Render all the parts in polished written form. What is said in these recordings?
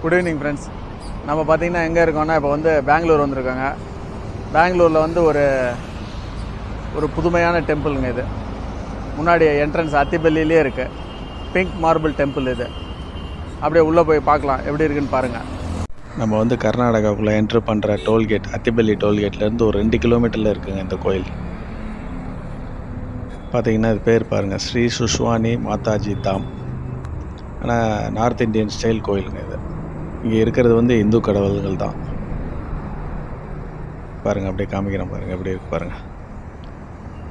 Good evening friends. நம்ம பார்த்திங்கன்னா எங்கே இருக்கோம்னா இப்போ வந்து பெங்களூர் வந்திருக்காங்க. பெங்களூரில் வந்து ஒரு புதுமையான டெம்பிளுங்க இது. முன்னாடி என்ட்ரன்ஸ் அத்திப்பள்ளியிலே இருக்குது. பிங்க் மார்பிள் டெம்பிள் இது. அப்படியே உள்ளே போய் பார்க்கலாம் எப்படி இருக்குன்னு பாருங்கள். நம்ம வந்து கர்நாடகாவுக்குள்ளே என்ட்ரு பண்ணுற டோல்கேட் அத்திப்பள்ளி டோல்கேட்லேருந்து ஒரு 2 கிலோமீட்டரில் இருக்குங்க இந்த கோயில். பார்த்திங்கன்னா இது பேர் பாருங்கள், ஸ்ரீ சுஷ்வானி மாதாஜி தாம். ஆனால் நார்த் இந்தியன் ஸ்டைல் கோயிலுங்க இது. இங்கே இருக்கிறது வந்து இந்து கடவுள்கள் தான். பாருங்கள், அப்படியே காமிக்கிறேன் பாருங்கள் எப்படி இருக்கு பாருங்கள்.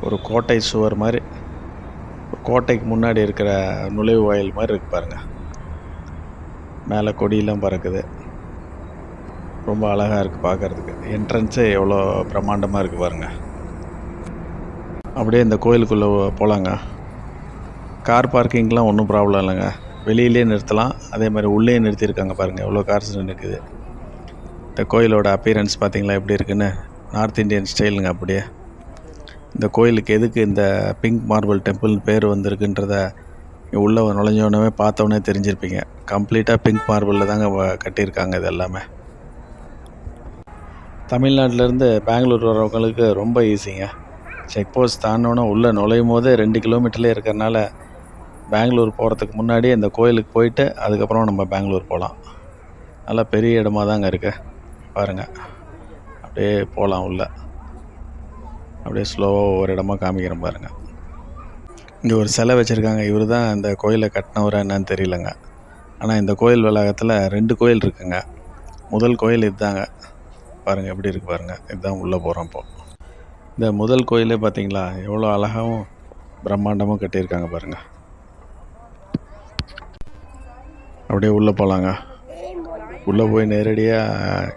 ஒரு கோட்டை சுவர் மாதிரி, ஒரு கோட்டைக்கு முன்னாடி இருக்கிற நுழைவு வாயில் மாதிரி இருக்கு பாருங்கள். மேலே கொடியெல்லாம் பறக்குது. ரொம்ப அழகாக இருக்குது பார்க்குறதுக்கு. என்ட்ரன்ஸே எவ்வளோ பிரம்மாண்டமாக இருக்குது பாருங்கள். அப்படியே இந்த கோயிலுக்குள்ளே போகலாங்க. கார் பார்க்கிங்லாம் ஒன்றும் ப்ராப்ளம் இல்லைங்க. வெளியிலே நிறுத்தலாம். அதே மாதிரி உள்ளே நிறுத்தியிருக்காங்க பாருங்கள், எவ்வளோ கார்ஸ் நிற்குது. இந்த கோயிலோட அப்பியரன்ஸ் பார்த்திங்களா எப்படி இருக்குன்னு. நார்த் இந்தியன் ஸ்டைலுங்க. அப்படியே இந்த கோயிலுக்கு எதுக்கு இந்த பிங்க் மார்பிள் டெம்பிள் பேர் வந்திருக்குன்றத உள்ளே நுழைஞ்சோடனே பார்த்தோன்னே தெரிஞ்சிருப்பீங்க. கம்ப்ளீட்டாக பிங்க் மார்பிளில் தாங்க கட்டியிருக்காங்க இது எல்லாமே. தமிழ்நாட்டிலேருந்து பெங்களூர் வரவங்களுக்கு ரொம்ப ஈஸிங்க. செக் போஸ்ட் தாண்டோன்னே உள்ளே நுழையும் போதே 2 கிலோமீட்டர்லேயே இருக்கிறனால பெங்களூர் போகிறதுக்கு முன்னாடி இந்த கோயிலுக்கு போயிட்டு அதுக்கப்புறம் நம்ம பெங்களூர் போகலாம். நல்லா பெரிய இடமா தாங்க இருக்கு பாருங்கள். அப்படியே போகலாம் உள்ள. அப்படியே ஸ்லோவாக ஒவ்வொரு இடமா காமிக்கிறேன் பாருங்கள். இங்கே ஒரு சிலை வச்சுருக்காங்க. இவர் தான் இந்த கோயிலை கட்டினவரா என்னன்னு தெரியலங்க. ஆனால் இந்த கோயில் வளாகத்தில் 2 கோயில் இருக்குங்க. முதல் கோயில் இதுதாங்க. பாருங்கள் எப்படி இருக்குது பாருங்கள். இதுதான் உள்ளே போகிறோம் இப்போது. இந்த முதல் கோயிலே பார்த்தீங்களா எவ்வளோ அழகாகவும் பிரம்மாண்டமும் கட்டியிருக்காங்க பாருங்கள். அப்படியே உள்ளே போகலாங்க. உள்ளே போய் நேரடியாக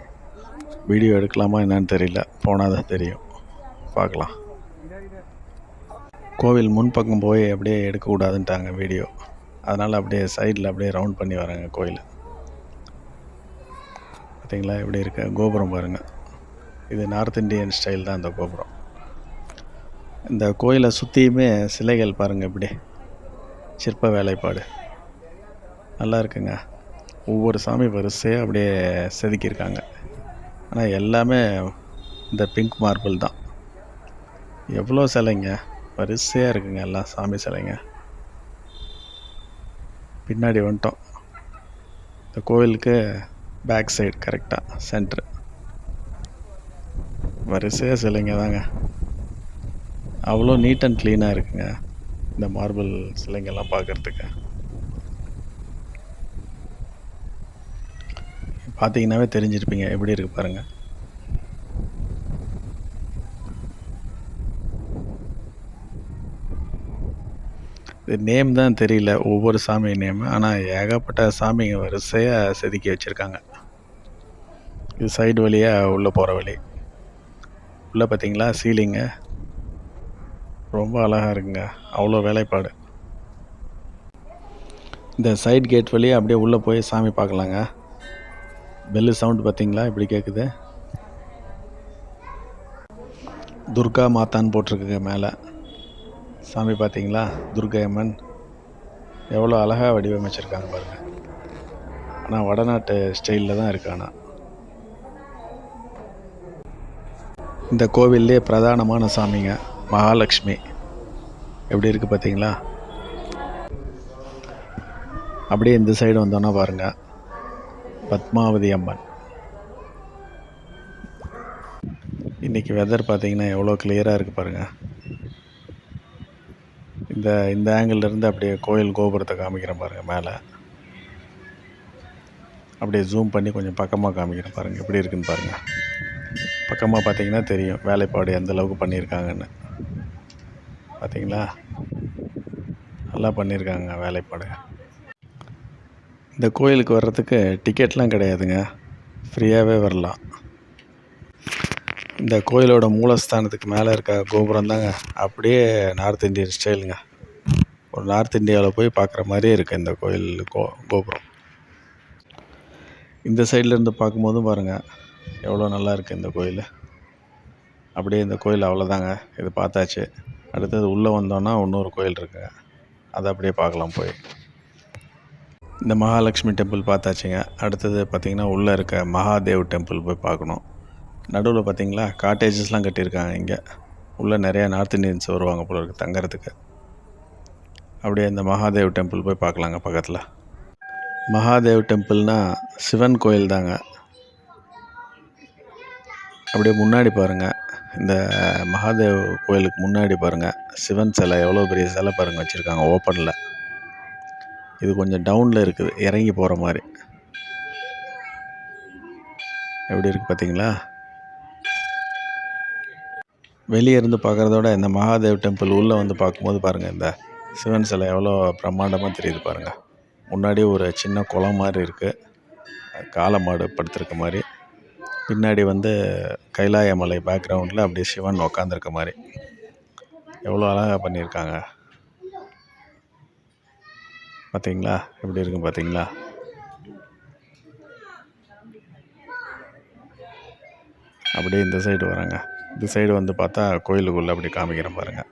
வீடியோ எடுக்கலாமா என்னன்னு தெரியல. போனால் தான் தெரியும். பார்க்கலாம். கோவில் முன்பக்கம் போய் அப்படியே எடுக்கக்கூடாதுன்ட்டாங்க வீடியோ. அதனால் அப்படியே சைடில் அப்படியே ரவுண்ட் பண்ணி வராங்க கோயில். பார்த்தீங்களா எப்படி இருக்கு கோபுரம் பாருங்கள். இது நார்த் இந்தியன் ஸ்டைல் தான் இந்த கோபுரம். இந்த கோயிலை சுற்றியுமே சிலைகள் பாருங்கள் இப்படி சிற்ப வேலைப்பாடு நல்லா இருக்குங்க. ஒவ்வொரு சாமி வரிசையாக அப்படியே செதுக்கியிருக்காங்க. ஆனால் எல்லாமே இந்த பிங்க் மார்பிள் தான். எவ்வளோ சிலைங்க வரிசையாக இருக்குங்க எல்லாம் சாமி சிலைங்க. பின்னாடி வந்துட்டோம். இந்த கோயிலுக்கு பேக் சைடு கரெக்டாக சென்ட்ரு வரிசையாக சிலைங்க தாங்க. அவ்வளோ நீட் அண்ட் க்ளீனாக இருக்குங்க இந்த மார்பிள் சிலைங்கெல்லாம் பார்க்குறதுக்கு. பார்த்தீங்கன்னாவே தெரிஞ்சிருப்பீங்க எப்படி இருக்குது பாருங்கள். இது நேம் தான் தெரியல ஒவ்வொரு சாமி நேம். ஆனால் ஏகப்பட்ட சாமிங்க வரிசையாக செதுக்கி வச்சுருக்காங்க. இது சைடு வழியாக உள்ளே போகிற வழி. உள்ளே பார்த்தீங்களா சீலிங்கு ரொம்ப அழகாக இருக்குங்க. அவ்வளோ வேலைப்பாடு. இந்த சைடு கேட் வழியாக அப்படியே உள்ளே போய் சாமி பார்க்கலாங்க. பெல்லு சவுண்டு பார்த்தீங்களா இப்படி கேட்குது. துர்கா மாதான்னு போட்டிருக்குங்க மேலே. சாமி பார்த்தீங்களா துர்கை அம்மன் எவ்வளோ அழகாக வடிவமைச்சிருக்காங்க பாருங்கள். ஆனால் வடநாட்டு ஸ்டைலில் தான் இருக்கு. ஆனால் இந்த கோவில்லே பிரதானமான சாமிங்க மகாலட்சுமி எப்படி இருக்குது பார்த்தீங்களா. அப்படியே இந்த சைடு வந்தோன்னா பாருங்கள் பத்மாவதி அம்மன். இன்றைக்கி வெதர் பார்த்திங்கன்னா எவ்வளோ கிளியராக இருக்குது பாருங்கள். இந்த ஆங்கிள்லேருந்து அப்படியே கோயில் கோபுரத்தை காமிக்கிறேன் பாருங்கள் மேலே. அப்படியே ஜூம் பண்ணி கொஞ்சம் பக்கமாக காமிக்கிறேன் பாருங்கள் எப்படி இருக்குன்னு பாருங்கள். பக்கமாக பார்த்தீங்கன்னா தெரியும் வேலைப்பாடு எந்த அளவுக்கு பண்ணியிருக்காங்கன்னு. பார்த்தீங்களா நல்லா பண்ணியிருக்காங்க வேலைப்பாடு. இந்த கோயிலுக்கு வர்றதுக்கு டிக்கெட்லாம் கிடையாதுங்க, ஃப்ரீயாகவே வரலாம். இந்த கோயிலோட மூலஸ்தானத்துக்கு மேலே இருக்க கோபுரம் தாங்க அப்படியே நார்த் இந்தியன் ஸ்டைலுங்க. ஒரு நார்த் இந்தியாவில் போய் பார்க்குற மாதிரியே இருக்குது இந்த கோயில் கோபுரம். இந்த சைட்லேருந்து பார்க்கும்போதும் பாருங்கள் எவ்வளோ நல்லா இருக்குது இந்த கோயில். அப்படியே இந்த கோயில் அவ்வளோதாங்க. இது பார்த்தாச்சு. அடுத்தது உள்ளே வந்தோன்னா இன்னொரு கோயில் இருக்குங்க. அதை அப்படியே பார்க்கலாம் போய். இந்த மகாலட்சுமி டெம்பிள் பார்த்தாச்சுங்க. அடுத்தது பார்த்திங்கன்னா உள்ளே இருக்க மகாதேவ் டெம்பிள் போய் பார்க்கணும். நடுவில் பார்த்திங்களா காட்டேஜஸ்லாம் கட்டியிருக்காங்க. இங்கே உள்ளே நிறையா நார்த் இந்தியன்ஸ் வருவாங்க போல இருக்குது தங்கறதுக்கு. அப்படியே இந்த மகாதேவ் டெம்பிள் போய் பார்க்கலாங்க பக்கத்தில். மகாதேவ் டெம்பிள்னால் சிவன் கோயில் தாங்க. அப்படியே முன்னாடி பாருங்கள், இந்த மகாதேவ் கோயிலுக்கு முன்னாடி பாருங்கள், சிவன் சிலை எவ்வளோ பெரிய சிலை பாருங்கள் வச்சுருக்காங்க ஓப்பனில். இது கொஞ்சம் டவுனில் இருக்குது, இறங்கி போகிற மாதிரி. எப்படி இருக்குது பார்த்தீங்களா? வெளியே இருந்து பார்க்குறதோட இந்த மகாதேவ் டெம்பிள் உள்ளே வந்து பார்க்கும்போது பாருங்கள், இந்த சிவன் சிலை எவ்வளோ பிரம்மாண்டமாக தெரியுது பாருங்கள். முன்னாடி ஒரு சின்ன குளம் மாதிரி இருக்குது, காளை மாடு படுத்திருக்க மாதிரி. பின்னாடி வந்து கைலாய மலை பேக்ரவுண்டில் அப்படியே சிவன் உக்காந்துருக்க மாதிரி எவ்வளோ அழகாக பண்ணியிருக்காங்க பார்த்தீங்களா? எப்படி இருக்கும் பார்த்தீங்களா? அப்படியே இந்த சைடு வராங்க. இந்த சைடு வந்து பார்த்தா கோயிலுக்குள்ளே அப்படி காமிக்கிறேன் பாருங்கள்.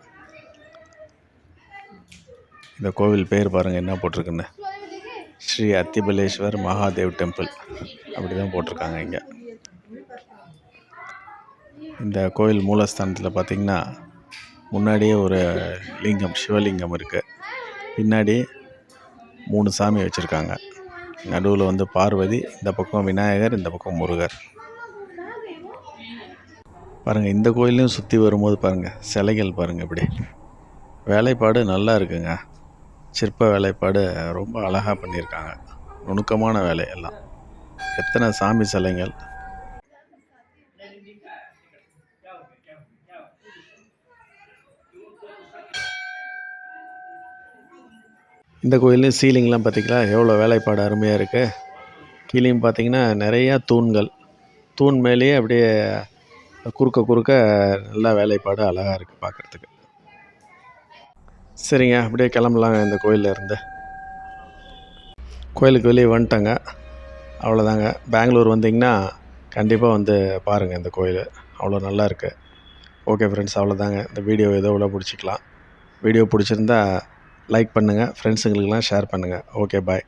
இந்த கோவில் பேர் பாருங்கள் என்ன போட்டிருக்குன்னு, ஸ்ரீ அத்திபலேஸ்வர் மகாதேவ் டெம்பிள் அப்படி தான் போட்டிருக்காங்க. இங்கே இந்த கோயில் மூலஸ்தானத்தில் பார்த்திங்கன்னா முன்னாடியே ஒரு லிங்கம், சிவலிங்கம் இருக்குது. பின்னாடி 3 சாமி வச்சுருக்காங்க. நடுவில் வந்து பார்வதி, இந்த பக்கம் விநாயகர், இந்த பக்கம் முருகர். பாருங்கள், இந்த கோயிலையும் சுற்றி வரும்போது பாருங்கள் சிலைகள் பாருங்கள், இப்படி வேலைப்பாடு நல்லா இருக்குங்க. சிற்ப வேலைப்பாடு ரொம்ப அழகாக பண்ணியிருக்காங்க. நுணுக்கமான வேலை எல்லாம். எத்தனை சாமி சிலைகள். இந்த கோயிலையும் சீலிங்லாம் பார்த்திங்களா எவ்வளோ வேலைப்பாடு அருமையாக இருக்குது. கீழேயும் பார்த்திங்கன்னா நிறையா தூண்கள், தூண் மேலேயே அப்படியே குறுக்க நல்லா வேலைப்பாடு அழகாக இருக்குது பார்க்குறதுக்கு. சரிங்க, அப்படியே கிளம்பலாங்க இந்த கோயிலில் இருந்து. கோயிலுக்கு வெளியே வந்துட்டாங்க, அவ்வளோதாங்க. பெங்களூர் வந்திங்கன்னா கண்டிப்பாக வந்து பாருங்கள் இந்த கோயில், அவ்வளோ நல்லா இருக்குது. ஓகே ஃப்ரெண்ட்ஸ், அவ்வளோதாங்க. இந்த வீடியோ ஏதோ இவ்வளோ பிடிச்சிக்கலாம். வீடியோ பிடிச்சிருந்தா லைக் பண்ணுங்கள், ஃப்ரெண்ட்ஸுங்களுக்கெல்லாம் ஷேர் பண்ணுங்கள். ஓகே, பாய்.